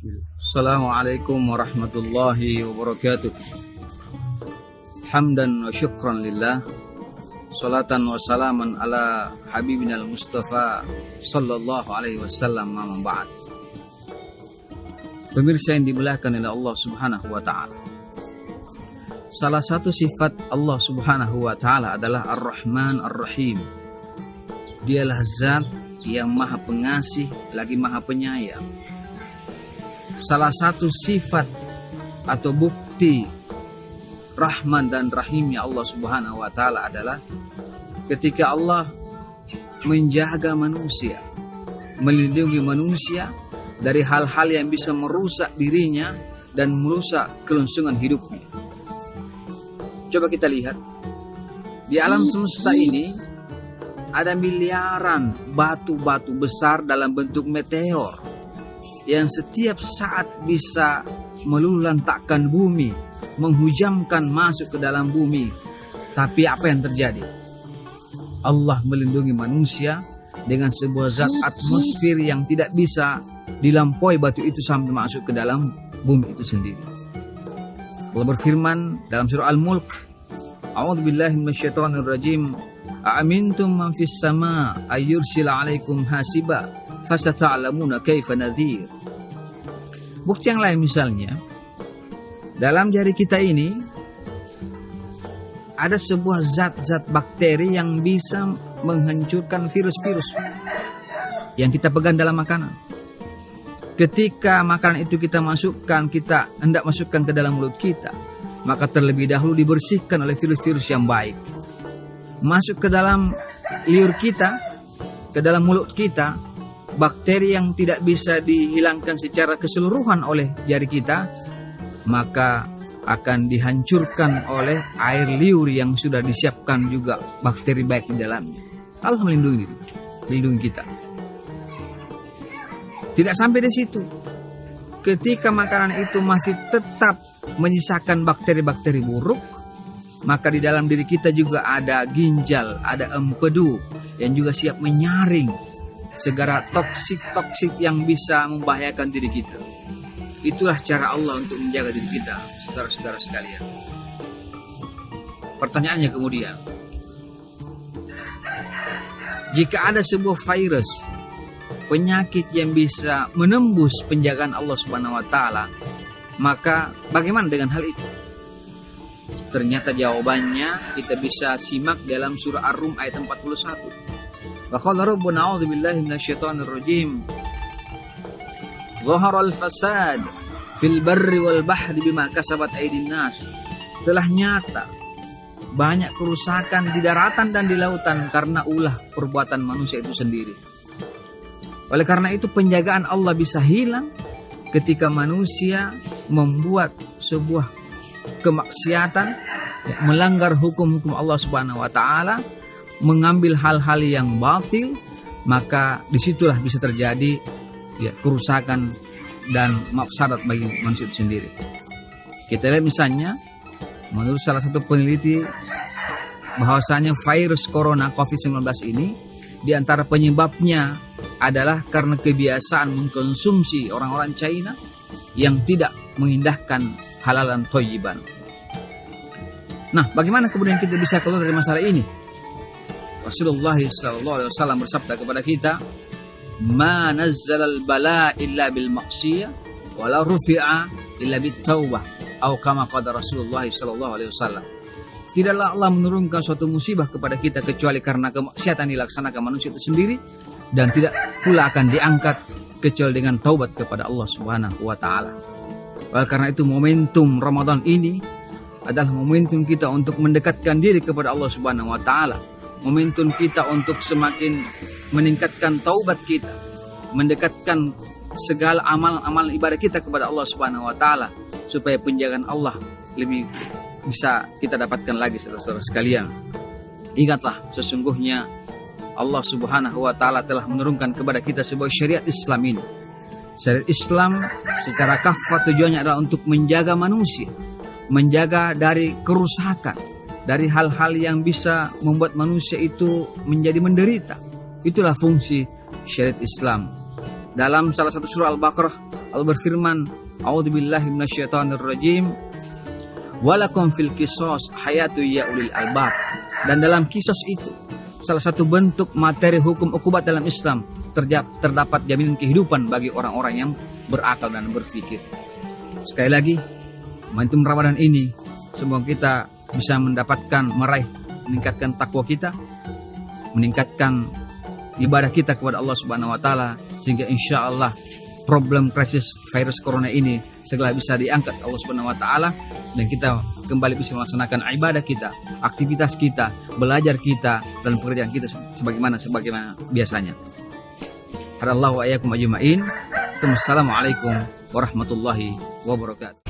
Assalamualaikum warahmatullahi wabarakatuh. Hamdan wa syukran lillah, salatan wa salaman ala habibinal Mustafa sallallahu alaihi wasallam, amma ba'd. Pemirsa yang dimuliakan oleh Allah subhanahu wa ta'ala, salah satu sifat Allah subhanahu wa ta'ala adalah Ar-Rahman Ar-Rahim. Dialah zat yang maha pengasih lagi maha penyayang. Salah satu sifat atau bukti Rahman dan Rahimnya Allah subhanahu wa ta'ala adalah ketika Allah menjaga manusia, melindungi manusia dari hal-hal yang bisa merusak dirinya dan merusak kelangsungan hidupnya. Coba kita lihat, di alam semesta ini ada miliaran batu-batu besar dalam bentuk meteor yang setiap saat bisa meluluhlantakkan bumi, menghujamkan masuk ke dalam bumi. Tapi apa yang terjadi? Allah melindungi manusia dengan sebuah zat atmosfer yang tidak bisa dilampaui batu itu sampai masuk ke dalam bumi itu sendiri. Allah berfirman dalam surah Al-Mulk, A'udzubillahi minasyaitonirrajim, A'amintum man fis sama ayyursila 'alaikum hasiba fasata'lamuna kaifa nadhir. Bukti yang lain misalnya, dalam jari kita ini ada sebuah zat-zat bakteri yang bisa menghancurkan virus-virus yang kita pegang dalam makanan. Ketika makanan itu kita masukkan, kita hendak masukkan ke dalam mulut kita, maka terlebih dahulu dibersihkan oleh virus-virus yang baik. Masuk ke dalam liur kita, ke dalam mulut kita, bakteri yang tidak bisa dihilangkan secara keseluruhan oleh jari kita, maka akan dihancurkan oleh air liur yang sudah disiapkan juga bakteri baik di dalamnya. Allah melindungi kita. Tidak sampai di situ. Ketika makanan itu masih tetap menyisakan bakteri-bakteri buruk, maka di dalam diri kita juga ada ginjal, ada empedu yang juga siap menyaring segala toksik-toksik yang bisa membahayakan diri kita. Itulah cara Allah untuk menjaga diri kita, saudara-saudara sekalian. Pertanyaannya kemudian, jika ada sebuah virus, penyakit yang bisa menembus penjagaan Allah Subhanahu wa taala, maka bagaimana dengan hal itu? Ternyata jawabannya kita bisa simak dalam surah Ar-Rum ayat 41. Wa qala rabbuna a'udzu billahi minasyaitonir rajim. Zaharal fasad fil barri wal bahri bima kasabat aydin nas. Telah nyata banyak kerusakan di daratan dan di lautan karena ulah perbuatan manusia itu sendiri. Oleh karena itu penjagaan Allah bisa hilang ketika manusia membuat sebuah kemaksiatan, melanggar hukum-hukum Allah Subhanahu wa taala, mengambil hal-hal yang batil, maka disitulah bisa terjadi kerusakan dan mafsadat bagi manusia itu sendiri. Kita lihat misalnya, menurut salah satu peneliti, bahwasanya virus corona COVID-19 ini di antara penyebabnya adalah karena kebiasaan mengkonsumsi orang-orang China yang tidak mengindahkan halalan thayyiban. Nah, bagaimana kemudian kita bisa keluar dari masalah ini? Rasulullah SAW bersabda kepada kita, "Ma nazzalal bala illa bil ma'siyah, wa la rufi'a illa bit taubah." Atau kama qala Rasulullah SAW. Tidaklah Allah menurunkan suatu musibah kepada kita kecuali karena kemaksiatan dilaksanakan manusia itu sendiri, dan tidak pula akan diangkat kecuali dengan taubat kepada Allah Subhanahu wa taala. Oleh karena itu momentum Ramadan ini adalah momentum kita untuk mendekatkan diri kepada Allah Subhanahu wa taala. Momentum kita untuk semakin meningkatkan taubat kita, mendekatkan segala amal-amal ibadah kita kepada Allah Subhanahu wa taala, supaya penjagaan Allah lebih bisa kita dapatkan lagi, saudara-saudara sekalian. Ingatlah, sesungguhnya Allah Subhanahu wa taala telah menurunkan kepada kita sebuah syariat Islam ini. Syariat Islam secara kafah tujuannya adalah untuk menjaga manusia, menjaga dari kerusakan, dari hal-hal yang bisa membuat manusia itu menjadi menderita. Itulah fungsi syariat Islam. dalam salah satu surah Al-Baqarah, Allah berfirman, A'udzubillahi minasyaitonirrajim, walakum fil qisas hayatu ya ulil albab. Dan dalam kisos itu, salah satu bentuk materi hukum ukubat dalam Islam, terdapat jaminan kehidupan bagi orang-orang yang berakal dan berpikir. Sekali lagi, momentum Ramadan ini, semoga kita bisa meningkatkan takwa kita, meningkatkan ibadah kita kepada Allah Subhanahu wa taala, sehingga insya Allah problem krisis virus corona ini segera bisa diangkat Allah Subhanahu wa taala, dan kita kembali bisa melaksanakan ibadah kita, aktivitas kita, belajar kita, dan pekerjaan kita sebagaimana biasanya. Hadallahu wa iyyakum ajma'in. Assalamualaikum warahmatullahi wabarakatuh.